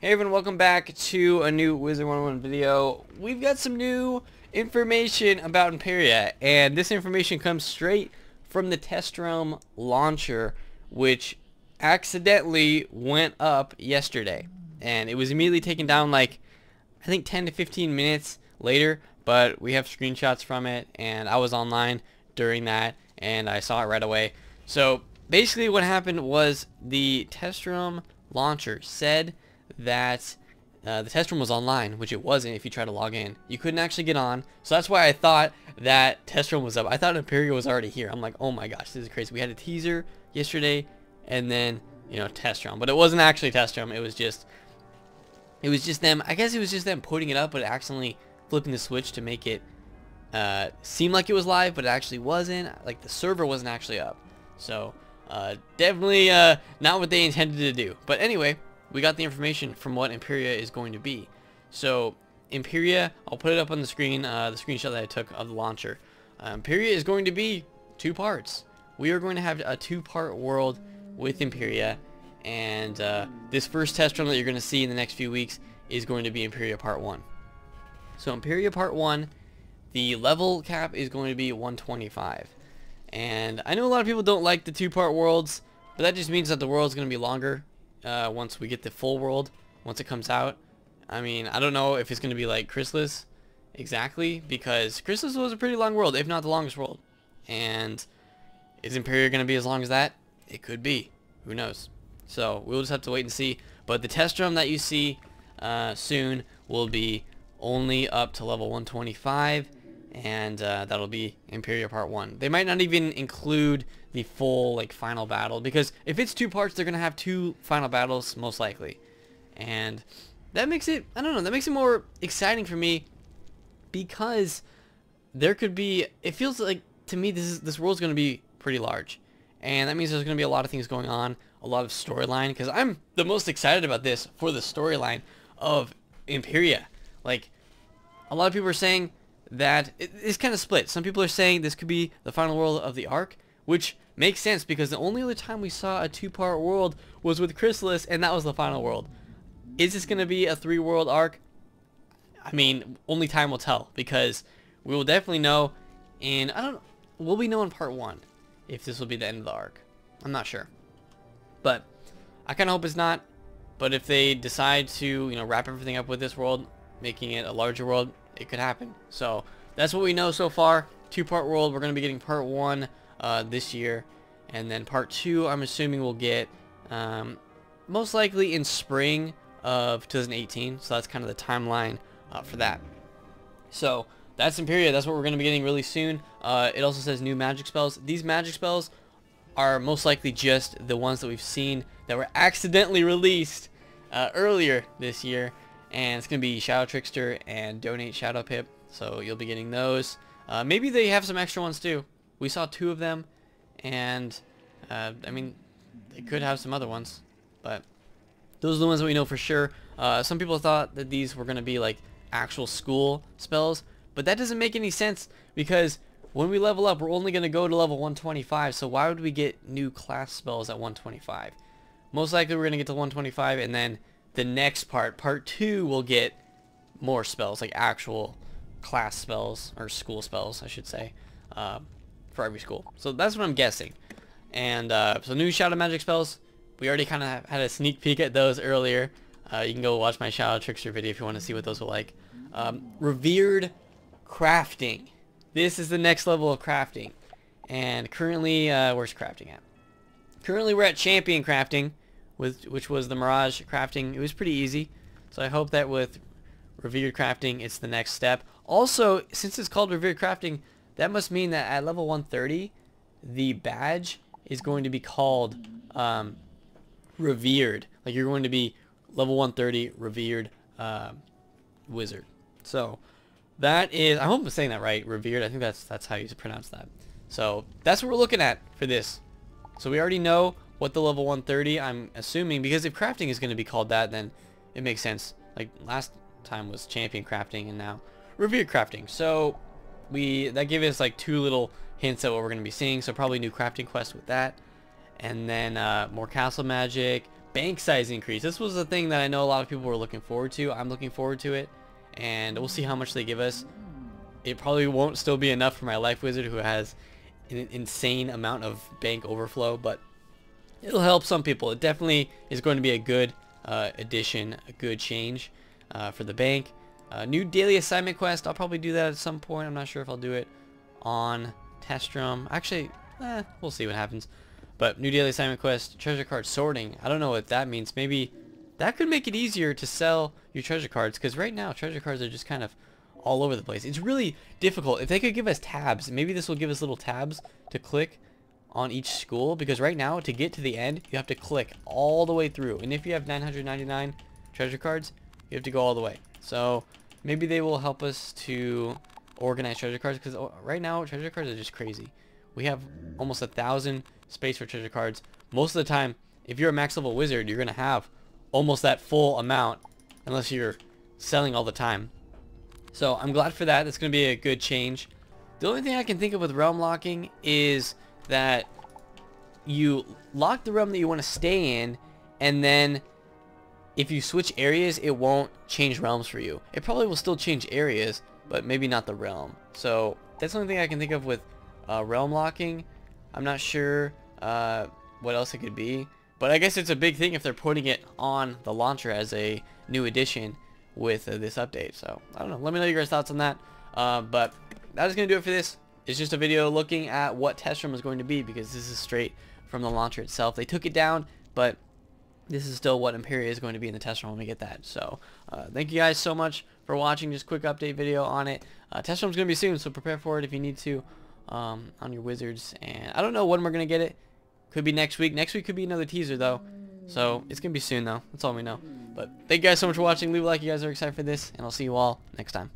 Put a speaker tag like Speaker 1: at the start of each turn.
Speaker 1: Hey everyone, welcome back to a new Wizard101 video. We've got some new information about Empyrea, and this information comes straight from the test realm launcher, which accidentally went up yesterday. And it was immediately taken down like, I think 10 to 15 minutes later, but we have screenshots from it, and I was online during that, and I saw it right away. So basically what happened was the test realm launcher said that the test room was online, which it wasn't. If you try to log in, you couldn't actually get on, so that's why I thought that test room was up. I thought Empyrea was already here. I'm like, oh my gosh, this is crazy. We had a teaser yesterday, and then test room, but it wasn't actually test room. It was just them. I guess it was just them putting it up, but accidentally flipping the switch to make it seem like it was live, but it actually wasn't. Like, the server wasn't actually up, so definitely not what they intended to do. But anyway, we got the information from what Empyrea is going to be. So Empyrea, I'll put it up on the screen, the screenshot that I took of the launcher. Empyrea is going to be 2 parts. We are going to have a 2-part world with Empyrea, and this first test run that you're going to see in the next few weeks is going to be Empyrea Part 1. So Empyrea Part 1, the level cap is going to be 125. And I know a lot of people don't like the 2-part worlds, but that just means that the world's going to be longer once we get the full world, once it comes out. I mean, I don't know if it's going to be like Chrysalis exactly, because Chrysalis was a pretty long world, if not the longest world. And is Empyrea going to be as long as that? It could be. Who knows? So we'll just have to wait and see. But the test room that you see soon will be only up to level 125, and that'll be Empyrea Part 1. They might not even include the full final battle, because if it's 2 parts, they're gonna have 2 final battles most likely, and that makes it, I don't know, that makes it more exciting for me, because there could be, it feels like to me this world's gonna be pretty large, and that means there's gonna be a lot of things going on, a lot of storyline, because I'm the most excited about this for the storyline of Empyrea. Like, a lot of people are saying that it's kind of split. Some people are saying this could be the final world of the arc, which makes sense, because the only other time we saw a 2-part world was with Chrysalis, and that was the final world. Is this going to be a 3-world arc? I mean, only time will tell, because we will definitely know in, I don't know, will we know in Part 1 if this will be the end of the arc? I'm not sure, but I kind of hope it's not. But if they decide to wrap everything up with this world, making it a larger world, it could happen. So that's what we know so far. 2-part world. We're going to be getting Part 1 this year, and then Part 2 I'm assuming we'll get most likely in spring of 2018. So that's kind of the timeline for that. So that's Empyrea. That's what we're going to be getting really soon. It also says new magic spells. These magic spells are most likely just the ones that we've seen that were accidentally released earlier this year. And it's going to be Shadow Trickster and Donate Shadow Pip. So you'll be getting those. Maybe they have some extra ones too. We saw 2 of them. And, I mean, they could have some other ones. But those are the ones that we know for sure. Some people thought that these were going to be like actual school spells. But that doesn't make any sense, because when we level up, we're only going to go to level 125. So why would we get new class spells at 125? Most likely we're going to get to 125, and then the next part, Part 2, will get more spells, like actual class spells, or school spells, I should say, for every school. So that's what I'm guessing. And so new Shadow Magic spells, we already kind of had a sneak peek at those earlier. You can go watch my Shadow Trickster video if you want to see what those are like. Revered Crafting. This is the next level of crafting. And currently, where's crafting at? Currently we're at Champion Crafting, which was the Mirage Crafting. It was pretty easy. So I hope that with Revered Crafting, it's the next step. Also, since it's called Revered Crafting, that must mean that at level 130, the badge is going to be called Revered. Like, you're going to be level 130 Revered Wizard. So that is, I hope I'm saying that right, Revered. I think that's how you pronounce that. So that's what we're looking at for this. So we already know what the level 130, I'm assuming, because if crafting is going to be called that, then it makes sense. Like last time was Champion Crafting, and now Revered Crafting. So that gave us like 2 little hints at what we're going to be seeing. So probably new crafting quest with that, and then more castle magic, bank size increase. This was the thing that I know a lot of people were looking forward to. I'm looking forward to it, and we'll see how much they give us. It probably won't still be enough for my life wizard who has an insane amount of bank overflow, but it'll help some people. It definitely is going to be a good addition, a good change for the bank. New daily assignment quest. I'll probably do that at some point. I'm not sure if I'll do it on Testrum. Actually, we'll see what happens. But new daily assignment quest, treasure card sorting. I don't know what that means. Maybe that could make it easier to sell your treasure cards, because right now treasure cards are just kind of all over the place. It's really difficult. If they could give us tabs, maybe this will give us little tabs to click on each school, because right now to get to the end you have to click all the way through, and if you have 999 treasure cards you have to go all the way. So maybe they will help us to organize treasure cards, because right now treasure cards are just crazy. We have almost 1,000 space for treasure cards. Most of the time, if you're a max level wizard, you're gonna have almost that full amount, unless you're selling all the time. So I'm glad for that. That's gonna be a good change. The only thing I can think of with realm locking is that you lock the realm that you want to stay in, and then if you switch areas, it won't change realms for you. It probably will still change areas, but maybe not the realm. So that's the only thing I can think of with realm locking. I'm not sure what else it could be, but I guess it's a big thing if they're putting it on the launcher as a new addition with this update. So I don't know. Let me know your guys' thoughts on that. But that is going to do it for this. It's just a video looking at what Testrum is going to be, because this is straight from the launcher itself. They took it down, but this is still what Empyrea is going to be in the Testrum when we get that. So thank you guys so much for watching. Just quick update video on it. Testrum is going to be soon, so prepare for it if you need to on your wizards. And I don't know when we're going to get it. Could be next week. Next week could be another teaser though. So it's going to be soon though. That's all we know. But thank you guys so much for watching. Leave a like if you guys are excited for this, and I'll see you all next time.